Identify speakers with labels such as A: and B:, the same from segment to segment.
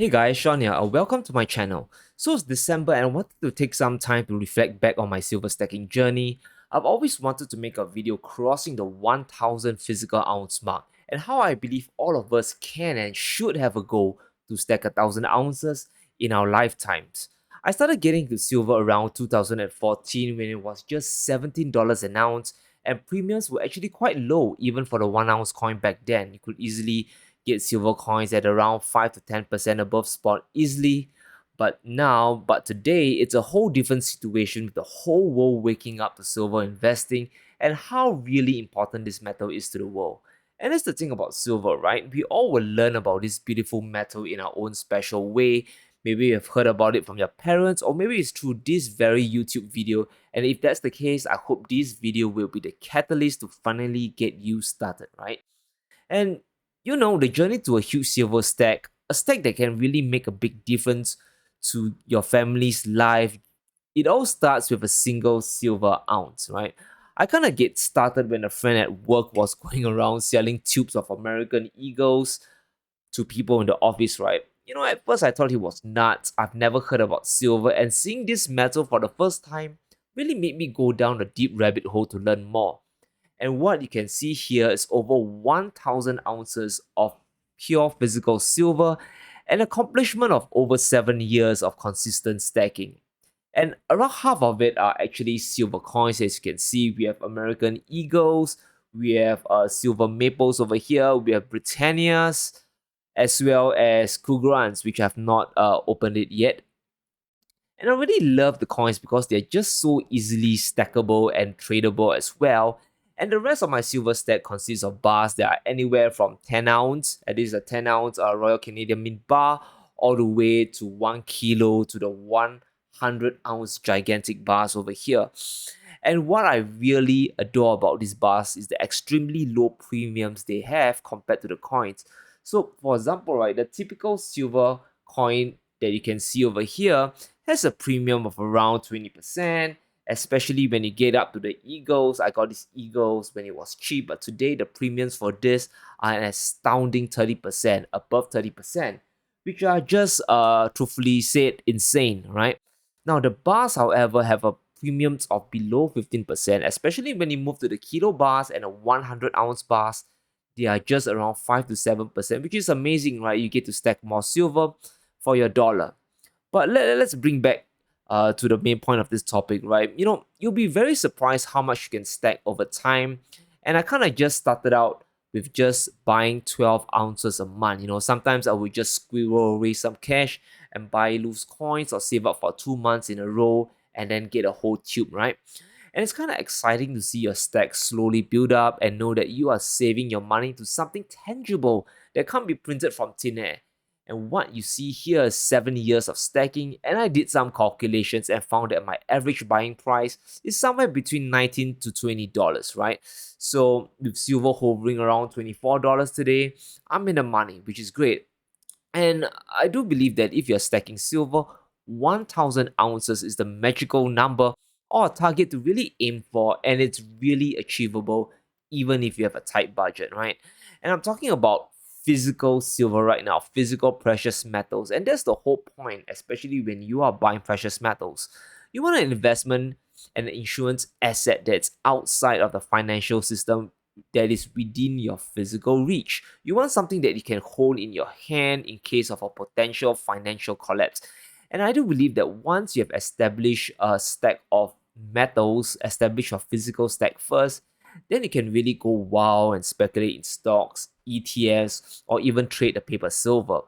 A: Hey guys, Sean here. Welcome to my channel. So it's December and I wanted to take some time to reflect back on my silver stacking journey. I've always wanted to make a video crossing the 1000 physical ounce mark and how I believe all of us can and should have a goal to stack 1000 ounces in our lifetimes. I started getting to silver around 2014 when it was just $17 an ounce and premiums were actually quite low even for the 1 ounce coin back then. You could easily get silver coins at around 5 to 10% above spot easily. But today, it's a whole different situation with the whole world waking up to silver investing and how really important this metal is to the world. And that's the thing about silver, right? We all will learn about this beautiful metal in our own special way. Maybe you've heard about it from your parents, or maybe it's through this very YouTube video. And if that's the case, I hope this video will be the catalyst to finally get you started, right? And the journey to a huge silver stack, a stack that can really make a big difference to your family's life, it all starts with a single silver ounce, right? I kind of get started when a friend at work was going around selling tubes of American Eagles to people in the office, right? At first I thought he was nuts. I've never heard about silver, and seeing this metal for the first time really made me go down a deep rabbit hole to learn more. And what you can see here is over 1000 ounces of pure physical silver, an accomplishment of over 7 years of consistent stacking. And around half of it are actually silver coins. As you can see, we have American Eagles, we have silver maples over here, we have Britannias, as well as Kugrans, which I have not opened it yet. And I really love the coins because they're just so easily stackable and tradable as well. And the rest of my silver stack consists of bars that are anywhere from 10 ounce, that is a 10 ounce Royal Canadian Mint bar, all the way to 1 kilo to the 100 ounce gigantic bars over here. And what I really adore about these bars is the extremely low premiums they have compared to the coins. So, for example, right, the typical silver coin that you can see over here has a premium of around 20%, especially when you get up to the Eagles. I got these Eagles when it was cheap, but today the premiums for this are an astounding 30%, above 30%, which are just truthfully said insane, right? Now the bars, however, have a premiums of below 15%, especially when you move to the kilo bars and the 100 ounce bars. They are just around 5 to 7%, which is amazing, right? You get to stack more silver for your dollar. But let's bring back to the main point of this topic, right? You'll be very surprised how much you can stack over time. And I kind of just started out with just buying 12 ounces a month. Sometimes I would just squirrel away some cash and buy loose coins or save up for 2 months in a row and then get a whole tube, right? And it's kind of exciting to see your stack slowly build up and know that you are saving your money to something tangible that can't be printed from thin air. And what you see here is 7 years of stacking, and I did some calculations and found that my average buying price is somewhere between $19 to $20, right? So with silver hovering around $24 today, I'm in the money, which is great. And I do believe that if you're stacking silver, 1000 ounces is the magical number or a target to really aim for, and it's really achievable even if you have a tight budget, right? And I'm talking about physical silver right now, physical precious metals, and that's the whole point, especially when you are buying precious metals. You want an investment and an insurance asset that's outside of the financial system, that is within your physical reach. You want something that you can hold in your hand in case of a potential financial collapse. And I do believe that once you have established a stack of metals, establish your physical stack first, then you can really go wild and speculate in stocks, ETFs, or even trade the paper silver.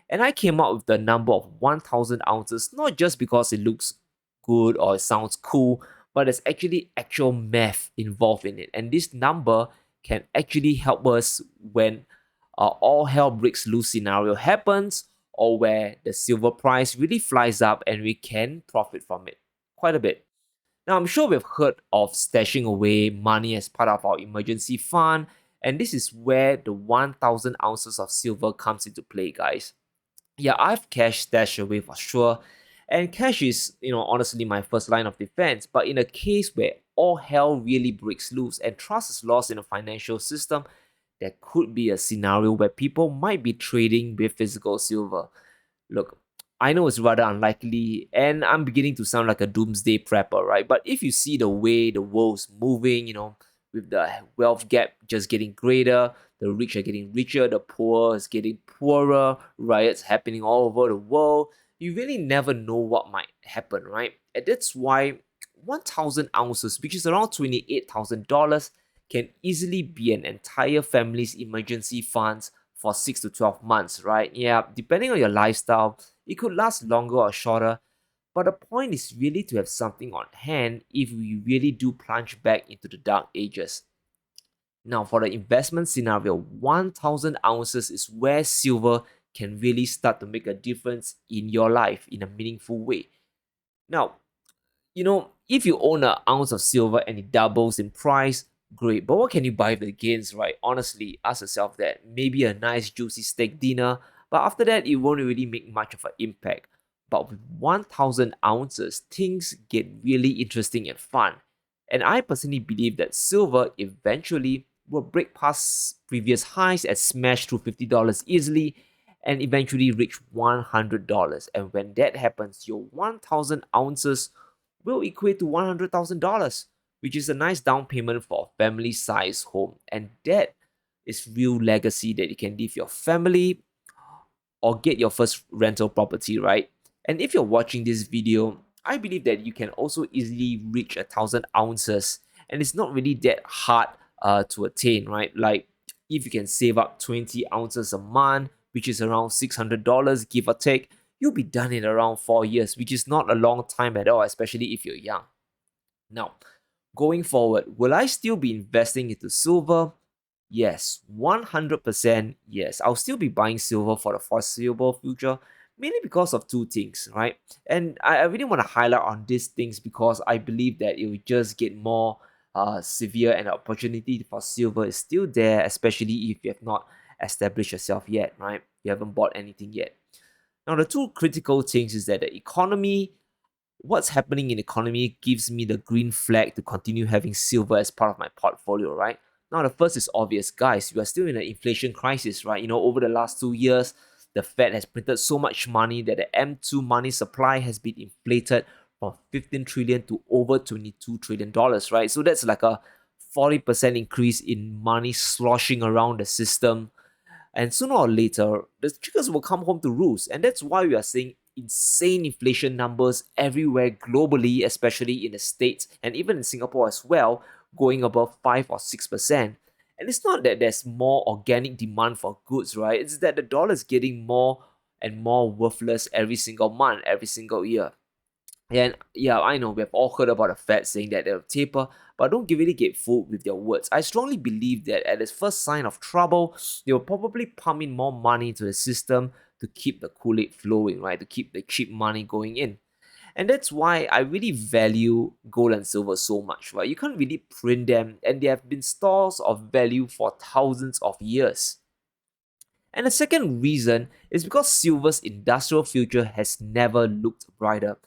A: And I came up with the number of 1000 ounces not just because it looks good or it sounds cool, but there's actually actual math involved in it. And this number can actually help us when all hell breaks loose scenario happens, or where the silver price really flies up and we can profit from it quite a bit. Now, I'm sure we've heard of stashing away money as part of our emergency fund, and this is where the 1000 ounces of silver comes into play, guys. Yeah, I've cash stashed away for sure, and cash is, honestly my first line of defense. But in a case where all hell really breaks loose and trust is lost in the financial system, there could be a scenario where people might be trading with physical silver. Look, I know it's rather unlikely, and I'm beginning to sound like a doomsday prepper, right? But if you see the way the world's moving, with the wealth gap just getting greater, the rich are getting richer, the poor is getting poorer, riots happening all over the world, you really never know what might happen, right? And that's why 1,000 ounces, which is around $28,000, can easily be an entire family's emergency funds for 6 to 12 months, right? Yeah, depending on your lifestyle, it could last longer or shorter. But the point is really to have something on hand if we really do plunge back into the dark ages. Now, for the investment scenario, 1,000 ounces is where silver can really start to make a difference in your life in a meaningful way. Now, if you own an ounce of silver and it doubles in price, great. But what can you buy with the gains, right? Honestly, ask yourself that. Maybe a nice juicy steak dinner, but after that, it won't really make much of an impact. But with 1,000 ounces, things get really interesting and fun. And I personally believe that silver eventually will break past previous highs and smash through $50 easily and eventually reach $100. And when that happens, your 1,000 ounces will equate to $100,000, which is a nice down payment for a family size home. And that is real legacy that you can leave your family or get your first rental property, right? And if you're watching this video, I believe that you can also easily reach 1,000 ounces, and it's not really that hard to attain, right? Like if you can save up 20 ounces a month, which is around $600, give or take, you'll be done in around 4 years, which is not a long time at all, especially if you're young. Now, going forward, will I still be investing into silver? Yes, 100% yes. I'll still be buying silver for the foreseeable future, mainly because of two things, right? And I really want to highlight on these things because I believe that it will just get more severe and the opportunity for silver is still there, especially if you have not established yourself yet, right? You haven't bought anything yet. Now, the two critical things is that the economy, what's happening in the economy gives me the green flag to continue having silver as part of my portfolio, right? Now, the first is obvious, guys. We are still in an inflation crisis, right? Over the last 2 years, the Fed has printed so much money that the M2 money supply has been inflated from 15 trillion to over $22 trillion, right? So that's like a 40% increase in money sloshing around the system, and sooner or later, the chickens will come home to roost. And that's why we are seeing insane inflation numbers everywhere globally, especially in the States and even in Singapore as well, going above 5 or 6%. And it's not that there's more organic demand for goods, right? It's that the dollar is getting more and more worthless every single month, every single year. And yeah, I know we have all heard about the Fed saying that they'll taper, but don't really get fooled with their words. I strongly believe that at its first sign of trouble, they will probably pump in more money into the system to keep the Kool-Aid flowing, right? To keep the cheap money going in. And that's why I really value gold and silver so much, right? You can't really print them, and they have been stores of value for thousands of years. And the second reason is because silver's industrial future has never looked brighter.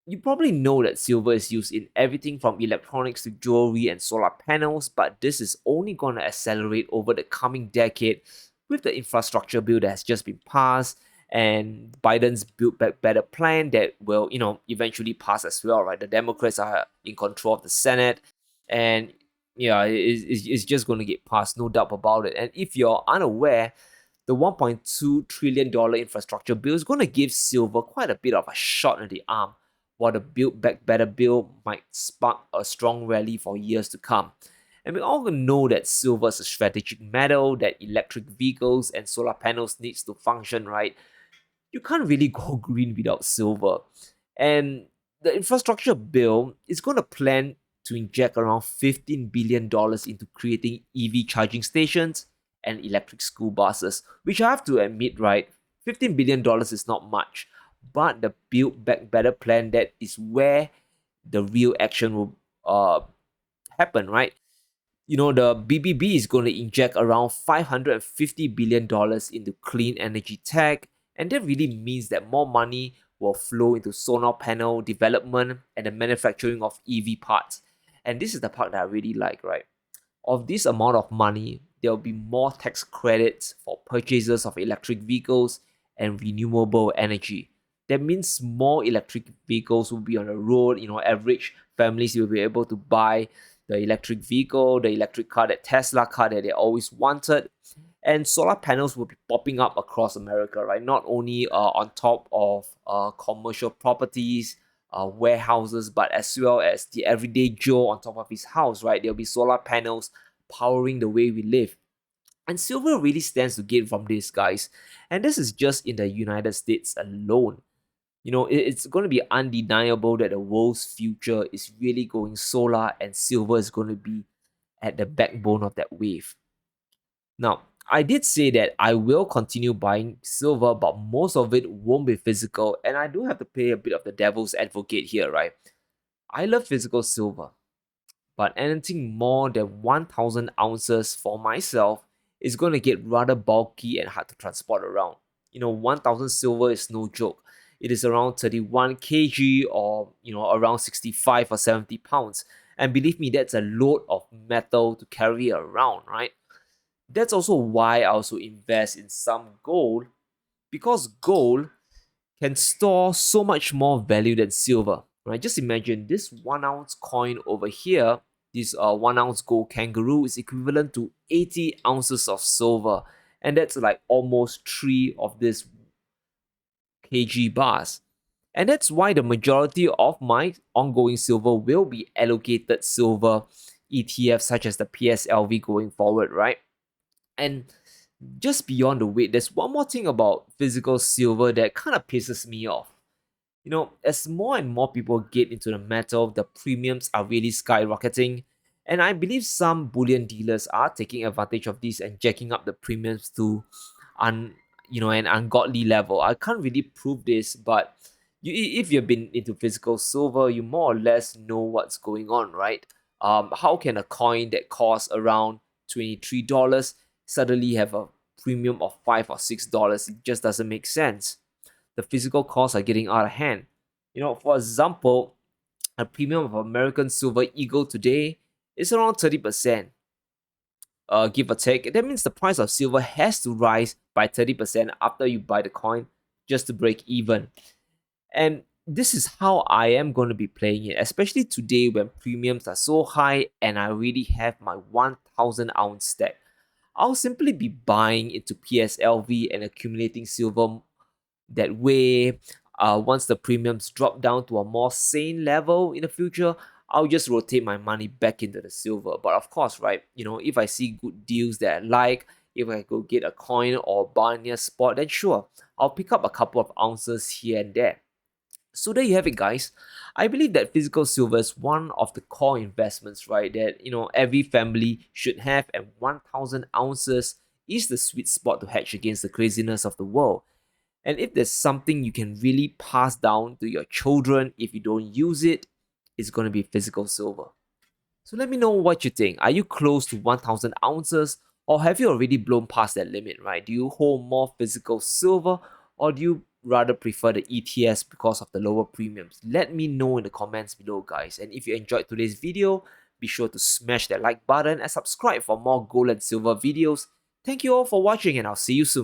A: You probably know that silver is used in everything from electronics to jewelry and solar panels, but this is only going to accelerate over the coming decade with the infrastructure bill that has just been passed and Biden's Build Back Better plan that will, eventually pass as well, right? The Democrats are in control of the Senate, and yeah, it's just going to get passed, no doubt about it. And if you're unaware, the $1.2 trillion infrastructure bill is going to give silver quite a bit of a shot in the arm, while the Build Back Better bill might spark a strong rally for years to come. And we all know that silver is a strategic metal, that electric vehicles and solar panels needs to function, right? You can't really go green without silver. And the infrastructure bill is going to plan to inject around $15 billion into creating EV charging stations and electric school buses, which I have to admit, right, $15 billion is not much. But the Build Back Better plan, that is where the real action will happen, right? The BBB is going to inject around $550 billion into clean energy tech, and that really means that more money will flow into solar panel development and the manufacturing of EV parts. And this is the part that I really like, right? Of this amount of money, there will be more tax credits for purchases of electric vehicles and renewable energy. That means more electric vehicles will be on the road. Average families will be able to buy the electric vehicle, the electric car, that Tesla car that they always wanted. And solar panels will be popping up across America, right? Not only on top of commercial properties, warehouses, but as well as the everyday Joe on top of his house, right? There'll be solar panels powering the way we live. And silver really stands to gain from this, guys. And this is just in the United States alone. It's going to be undeniable that the world's future is really going solar, and silver is going to be at the backbone of that wave. Now, I did say that I will continue buying silver, but most of it won't be physical, and I do have to play a bit of the devil's advocate here, right? I love physical silver, but anything more than 1,000 ounces for myself is going to get rather bulky and hard to transport around. 1,000 silver is no joke. It is around 31 kg, or around 65 or 70 pounds. And believe me, that's a load of metal to carry around, right? That's also why I also invest in some gold, because gold can store so much more value than silver, right? Just imagine this 1 ounce coin over here, this 1 ounce gold kangaroo is equivalent to 80 ounces of silver, and that's like almost 3 of this kg bars. And that's why the majority of my ongoing silver will be allocated silver ETFs such as the PSLV going forward, right? And just beyond the weight, there's one more thing about physical silver that kind of pisses me off. As more and more people get into the metal, the premiums are really skyrocketing. And I believe some bullion dealers are taking advantage of this and jacking up the premiums to an ungodly level. I can't really prove this, but if you've been into physical silver, you more or less know what's going on, right? How can a coin that costs around $23 suddenly have a premium of $5 or $6? It just doesn't make sense. The physical costs are getting out of hand. For example, a premium of American Silver Eagle today is around 30%, give or take. That means the price of silver has to rise by 30% after you buy the coin just to break even. And this is how I am going to be playing it, especially today when premiums are so high and I already have my 1,000 ounce stack. I'll simply be buying into PSLV and accumulating silver that way. Once the premiums drop down to a more sane level in the future, I'll just rotate my money back into the silver. But of course, right, if I see good deals that I like, if I go get a coin or buy near spot, then sure, I'll pick up a couple of ounces here and there. So there you have it, guys. I believe that physical silver is one of the core investments, right? That every family should have, and 1,000 ounces is the sweet spot to hedge against the craziness of the world. And if there's something you can really pass down to your children if you don't use it, it's going to be physical silver. So let me know what you think. Are you close to 1,000 ounces, or have you already blown past that limit, right? Do you hold more physical silver, or do you rather prefer the ETS because of the lower premiums? Let me know in the comments below, guys. And if you enjoyed today's video, be sure to smash that like button and subscribe for more gold and silver videos. Thank you all for watching, and I'll see you soon.